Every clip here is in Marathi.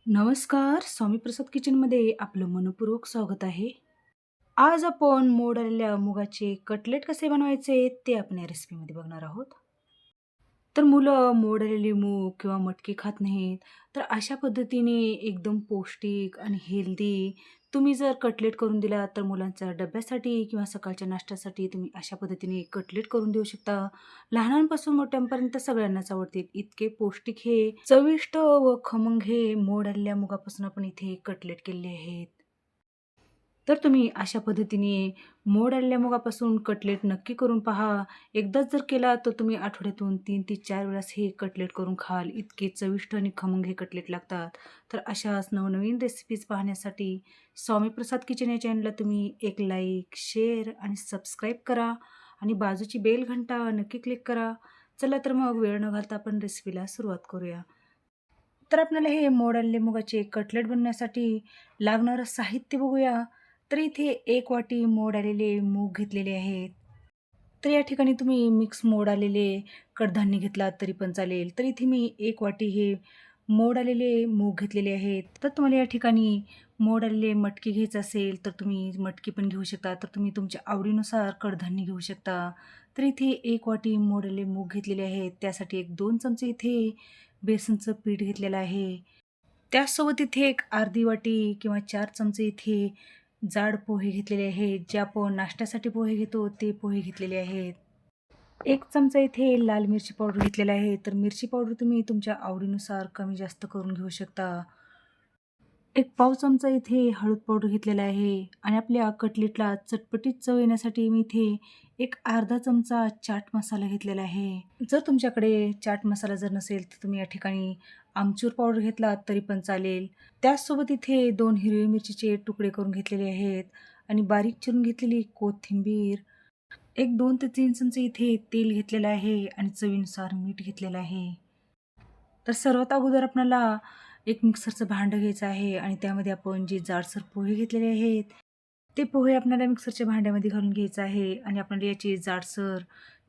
नमस्कार, स्वामी प्रसाद किचनमध्ये आपलं मनःपूर्वक स्वागत आहे. आज आपण मोड आलेल्या मुगाचे कटलेट कसे बनवायचे ते आपण या रेसिपीमध्ये बघणार आहोत. तर मुलं मोड आलेली मूग किंवा मटकी खात नाहीत, तर अशा पद्धतीने एकदम पौष्टिक आणि हेल्दी तुम्ही जर कटलेट करून दिला, तर मुलांच्या डब्यासाठी किंवा सकाळच्या नाश्त्यासाठी तुम्ही अशा पद्धतीने कटलेट करून देऊ शकता. लहानांपासून मोठ्यांपर्यंत सगळ्यांनाच आवडतील. इतके पौष्टिक हे, चविष्ट व खमंग हे मोड आलेल्या मुगापासून आपण इथे कटलेट केलेले आहेत. तर तुम्ही अशा पद्धतीने मोड आलेल्या मुगापासून कटलेट नक्की करून पहा. एकदाच जर केला तर तुम्ही आठवड्यातून 3 ते 4 वेळेस हे कटलेट करून खाल. इतके चविष्ट आणि खमंग हे कटलेट लागतात. तर अशाच नवनवीन रेसिपीज पाहण्यासाठी स्वामी प्रसाद किचन या चॅनलला तुम्ही एक लाईक, शेअर आणि सबस्क्राईब करा आणि बाजूची बेल घंटा नक्की क्लिक करा. चला तर मग वेळ न घालता आपण रेसिपीला सुरुवात करूया. तर आपल्याला हे मोड आलेले मुगाचे कटलेट बनवण्यासाठी लागणारं साहित्य बघूया. तर इथे 1 वाटी मोड आलेले मूग घेतलेले आहेत. तर या ठिकाणी तुम्ही मिक्स मोड आलेले कडधान्य घेतलात तरी पण चालेल. तर इथे मी 1 वाटी हे मोड आलेले मूग घेतलेले आहेत. तर तुम्हाला या ठिकाणी मोड आलेले मटकी घ्यायचं असेल, तर तुम्ही मटकी पण घेऊ शकता. तर तुम्ही तुमच्या आवडीनुसार कडधान्य घेऊ शकता. तर इथे 1 वाटी मोड आलेले मूग घेतलेले आहेत. त्यासाठी 1-2 चमचे इथे बेसनचं पीठ घेतलेलं आहे. त्याचसोबत इथे एक अर्धी वाटी किंवा 4 चमचे इथे जाड पोहे घेतलेले आहेत. जे आपण नाश्त्यासाठी पोहे घेतो ते पोहे घेतलेले आहेत. 1 चमचा इथे लाल मिरची पावडर घेतलेला आहे. तर मिरची पावडर तुम्ही तुमच्या आवडीनुसार कमी जास्त करून घेऊ शकता. एक पाव चमचा इथे हळद पावडर घेतलेला आहे आणि आपल्या कटलेटला चटपटीत चव येण्यासाठी मी इथे एक अर्धा चमचा चाट मसाला घेतलेला आहे. जर तुमच्याकडे चाट मसाला जर नसेल, तर तुम्ही या ठिकाणी आमचूर पावडर घेतलात तरी पण चालेल. त्याचसोबत इथे 2 हिरवी मिरचीचे तुकडे करून घेतलेले आहेत आणि बारीक चिरून घेतलेली कोथिंबीर, एक 2 ते 3 चमचे इथे तेल घेतलेलं आहे आणि चवीनुसार मीठ घेतलेलं आहे. तर सर्वात अगोदर आपल्याला एक मिक्सरचं भांडं घ्यायचं आहे आणि त्यामध्ये आपण जे जाडसर पोहे घेतलेले आहेत, ते पोहे आपल्याला मिक्सरच्या भांड्यामध्ये घालून घ्यायचं आहे आणि आपल्याला याची जाडसर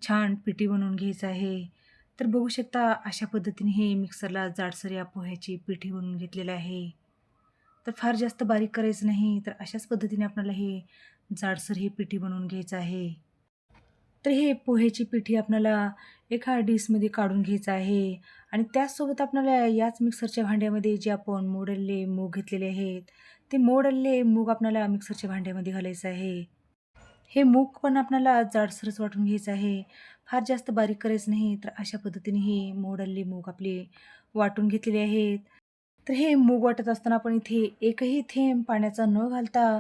छान पिठी बनवून घ्यायचं आहे. तर बघू शकता अशा पद्धतीने हे मिक्सरला जाडसर या पोह्याची पिठी बनवून घेतलेलं आहे. तर फार जास्त बारीक करायचं नाही. तर अशाच पद्धतीने आपल्याला हे जाडसर ही पिठी बनवून घ्यायचं आहे. तर हे पोह्याची पिठी आपल्याला एका डिशमध्ये काढून घ्यायचं आहे आणि त्याचसोबत आपल्याला याच मिक्सरच्या भांड्यामध्ये जे आपण मोडलेले मूग घेतलेले आहेत, ते मोडलेले मूग आपल्याला मिक्सरच्या भांड्यामध्ये घालायचं आहे. हे मूग पण आपल्याला जाडसरच वाटून घ्यायचं आहे. फार जास्त बारीक करायचं नाही. तर अशा पद्धतीने हे मोडलेले मूग आपले वाटून घेतलेले आहेत. तर हे मूग वाटत असताना आपण इथे एकही थेंब पाण्याचा न घालता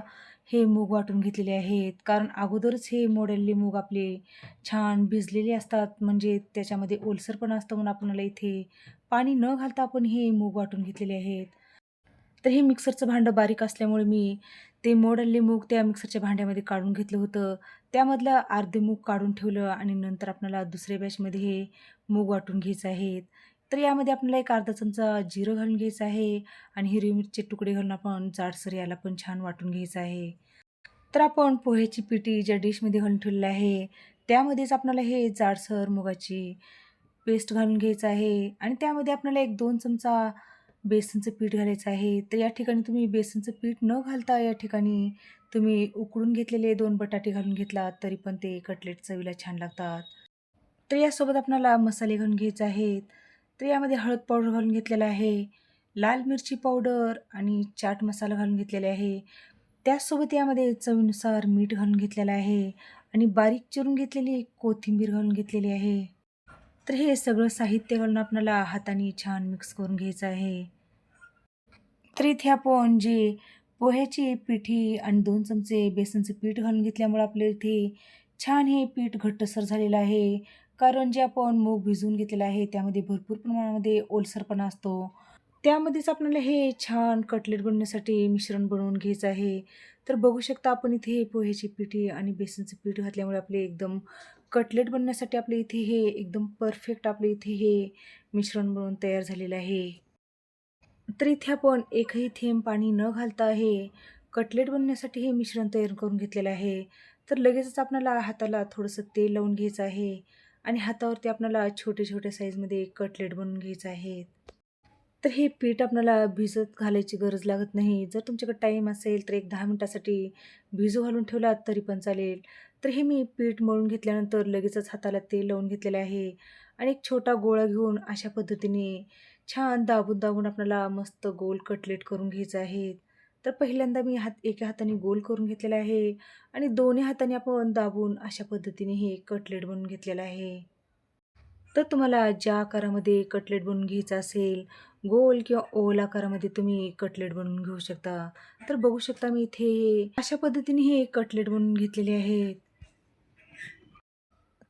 हे मूग वाटून घेतलेले आहेत. कारण अगोदरच हे मोडलेले मूग आपले छान भिजलेले असतात, म्हणजे त्याच्यामध्ये ओलसरपणा असतं म्हणून आपल्याला इथे पाणी न घालता आपण हे मूग वाटून घेतलेले आहेत. तर हे मिक्सरचं भांडं बारीक असल्यामुळे मी ते मोडलेले मूग त्या मिक्सरच्या भांड्यामध्ये काढून घेतलं होतं. त्यामधलं अर्धे मूग काढून ठेवलं आणि नंतर आपल्याला दुसऱ्या बॅचमध्ये हे मूग वाटून घ्यायचे आहेत. तर यामध्ये आपल्याला एक अर्धा चमचा जिरं घालून घ्यायचं आहे आणि हिरवी मिरचीचे तुकडे घालून आपण जाडसर याला पण छान वाटून घ्यायचं आहे. तर आपण पोह्याची पिठी ज्या डिशमध्ये घालून ठेवलेली आहे, त्यामध्येच आपल्याला हे जाडसर मुगाची पेस्ट घालून घ्यायचं आहे आणि त्यामध्ये आपल्याला 1-2 चमचा बेसनचं पीठ घालायचं आहे. तर या ठिकाणी तुम्ही बेसनचं पीठ न घालता या ठिकाणी तुम्ही उकडून घेतलेले 2 बटाटे घालून घेतलात तरी पण ते कटलेट चवीला छान लागतात. तर यासोबत आपल्याला मसाले घालून घ्यायचे आहेत. तर यामध्ये हळद पावडर घालून घेतलेला आहे, लाल मिरची पावडर आणि चाट मसाला घालून घेतलेला आहे. त्याचसोबत यामध्ये चवीनुसार मीठ घालून घेतलेलं आहे आणि बारीक चिरून घेतलेली कोथिंबीर घालून घेतलेली आहे. तर हे सगळं साहित्य घालून आपल्याला हाताने छान मिक्स करून घ्यायचं आहे. तर इथे आपण जे पोह्याची पिठी आणि 2 चमचे बेसनचं पीठ घालून घेतल्यामुळे आपल्या इथे छान हे पीठ घट्टसर झालेलं आहे. कारण जे आपण मूग भिजवून घेतलेलं आहे त्यामध्ये भरपूर प्रमाणामध्ये ओलसरपणा असतो. त्यामध्येच आपल्याला हे छान कटलेट बनवण्यासाठी मिश्रण बनवून घ्यायचं आहे. तर बघू शकता आपण इथे पोह्याची पिठी आणि बेसनचं पीठ घातल्यामुळे आपले एकदम कटलेट बनवण्यासाठी आपल्या इथे हे एकदम परफेक्ट आपल्या इथे हे मिश्रण बनवून तयार झालेलं आहे. तर इथे आपण एकही थेंब पाणी न घालता हे कटलेट बनवण्यासाठी हे मिश्रण तयार करून घेतलेलं आहे. तर लगेचच आपल्याला हाताला थोडंसं तेल लावून घ्यायचं आहे आणि हातावरती आपल्याला छोटे-छोटे साईजमध्ये कटलेट बनवून घ्यायचे आहेत. तर हे पीठ आपल्याला भिजत घालायची गरज लागत नाही. जर तुमच्याकडे टाईम असेल तर एक 10 मिनिटासाठी भिजू घालून ठेवलात तरी पण चालेल. तर हे मी पीठ मळून घेतल्यानंतर लगेचच हाताला तेल लावून घेतलेलं आहे आणि एक छोटा गोळा घेऊन अशा पद्धतीने छान दाबून आपल्याला मस्त गोल कटलेट करून घ्यायचे आहेत. तर पहिल्यांदा मी एका हाताने गोल करून घेतलेला आहे आणि दोन्ही हाताने आपण दाबून अशा पद्धतीने हे कटलेट बनवून घेतलेलं आहे. तर तुम्हाला ज्या आकारामध्ये कटलेट बनवून घ्यायचा असेल, गोल किंवा ओल आकारामध्ये तुम्ही कटलेट बनवून घेऊ शकता. तर बघू शकता मी इथे अशा पद्धतीने हे कटलेट बनवून घेतलेले आहेत.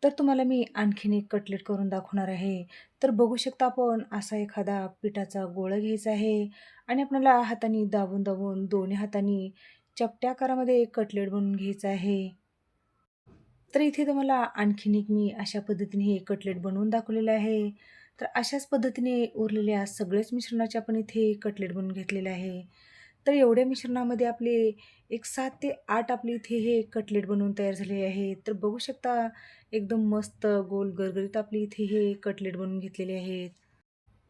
तर तुम्हाला मी आणखीन एक कटलेट करून दाखवणार आहे. तर बघू शकता आपण असा एखादा पिठाचा गोळा घ्यायचा आहे आणि आपल्याला हाताने दाबून दोन्ही हातांनी चपट्या आकारामध्ये कटलेट बनवून घ्यायचं आहे. तर इथे तुम्हाला आणखीन एक मी अशा पद्धतीने हे कटलेट बनवून दाखवलेलं आहे. तर अशाच पद्धतीने उरलेल्या सगळेच मिश्रणाचे आपण इथे कटलेट बनवून घेतलेले आहे. तर एवढ्या मिश्रणामध्ये आपले एक 7 ते 8 आपले इथे हे कटलेट बनवून तयार झालेले आहेत. तर बघू शकता एकदम मस्त गोल गरगरीत आपले इथे हे कटलेट बनवून घेतलेले आहेत.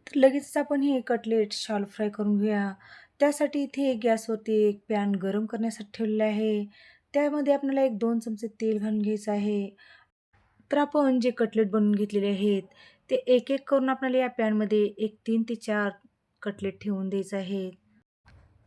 तर लगेचच आपण हे कटलेट शॅलो फ्राय करून घेऊया. त्यासाठी इथे गॅसवरती एक पॅन गरम करण्यासाठी ठेवलेला आहे. त्यामध्ये आपल्याला एक 2 चमचे तेल घालून घ्यायचं आहे. तर आपण जे कटलेट बनवून घेतलेले आहेत, ते एक-एक करून आपल्याला या पॅनमध्ये एक 3 ते 4 कटलेट ठेवून द्यायचं आहे.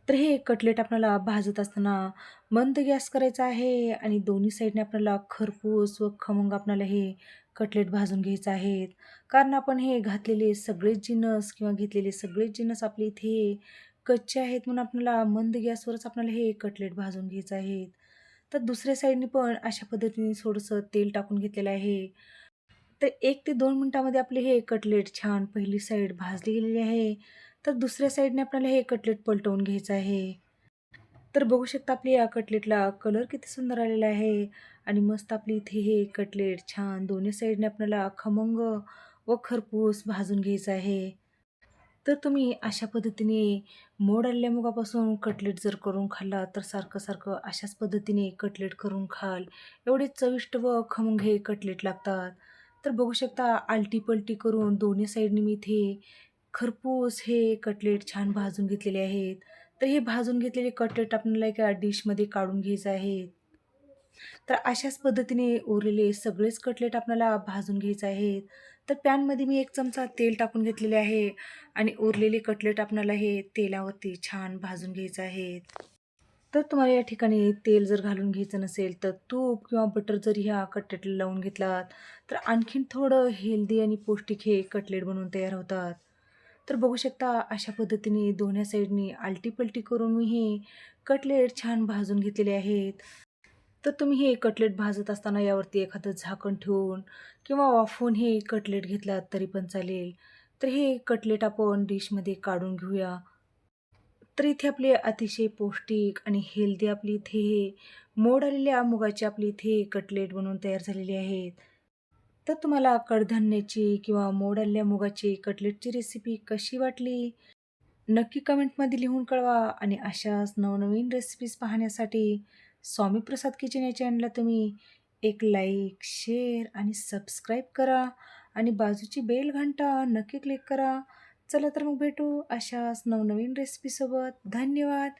तर हे कटलेट आपल्याला भाजत असताना मंद गॅस करायचा आहे आणि दोन्ही साईडने आपल्याला खरपूस व खमंग आपल्याला हे कटलेट भाजून घ्यायचं आहेत. कारण आपण हे घातलेले सगळेच जिन्नस किंवा घेतलेले सगळेच जिन्नस आपले इथे कच्चे आहेत म्हणून आपल्याला मंद गॅसवरच आपल्याला हे कटलेट भाजून घ्यायचं आहेत. तर दुसऱ्या साईडने पण अशा पद्धतीने थोडंसं तेल टाकून घेतलेलं आहे. तर 1 ते 2 मिनिटामध्ये आपले हे कटलेट छान पहिली साईड भाजली गेलेली आहे. तर दुसऱ्या साईडने आपल्याला हे कटलेट पलटवून घ्यायचं आहे. तर बघू शकता आपल्या या कटलेटला कलर किती सुंदर आलेला आहे आणि मस्त आपली इथे हे कटलेट छान दोन्ही साईडने आपल्याला खमंग व खरपूस भाजून घ्यायचं आहे. तर तुम्ही अशा पद्धतीने मोड आलेल्या मुगापासून कटलेट जर करून खाल्ला तर सारखं-सारखं अशाच पद्धतीने कटलेट करून खाल. एवढे चविष्ट व खमंग हे कटलेट लागतात. तर बघू शकता आलटी-पलटी करून दोन्ही साईडनी मी इथे खरपूस हे कटलेट छान भाजून घेतलेले आहेत. तर हे भाजून घेतलेले कटलेट आपल्याला एका डिशमध्ये काढून घ्यायचं आहे. तर अशाच पद्धतीने उरलेले सगळेच कटलेट आपल्याला भाजून घ्यायचे आहेत. तर पॅनमध्ये मी 1 चमचा तेल टाकून घेतलेले आहे आणि उरलेले कटलेट आपल्याला हे तेलावरती छान भाजून घ्यायचे आहेत. तर तुम्हाला या ठिकाणी तेल जर घालून घ्यायचं नसेल, तर तूप किंवा बटर जरी ह्या कटलेटला लावून घेतलात, तर आणखीन थोडं हेल्दी आणि पौष्टिक हे कटलेट बनवून तयार होतात. तर बघू शकता अशा पद्धतीने दोन्ही साईडनी आलटी-पलटी करून मी हे कटलेट छान भाजून घेतलेले आहेत. तर तुम्ही हे कटलेट भाजत असताना यावरती एखादं झाकण ठेवून किंवा वाफवून हे कटलेट घेतलात तरी पण चालेल. तर हे कटलेट आपण डिशमध्ये काढून घेऊया. तर इथे आपले अतिशय पौष्टिक आणि हेल्दी आपली इथे हे मोड आलेल्या मुगाचे आपली इथे कटलेट बनवून तयार झालेले आहेत. तर तुम्हाला कडधान्याची किंवा मोड आलेल्या मुगाची कटलेटची रेसिपी कशी वाटली? नक्की कमेंटमध्ये लिहून कळवा आणि अशाच नवनवीन रेसिपीज पाहण्यासाठी स्वामी प्रसाद किचन या चॅनलला तुम्ही एक लाईक, शेअर आणि सबस्क्राईब करा आणि बाजूची बेल घंटा नक्की क्लिक करा. चला तर मग भेटू अशाच नवनवीन रेसिपीसोबत. धन्यवाद.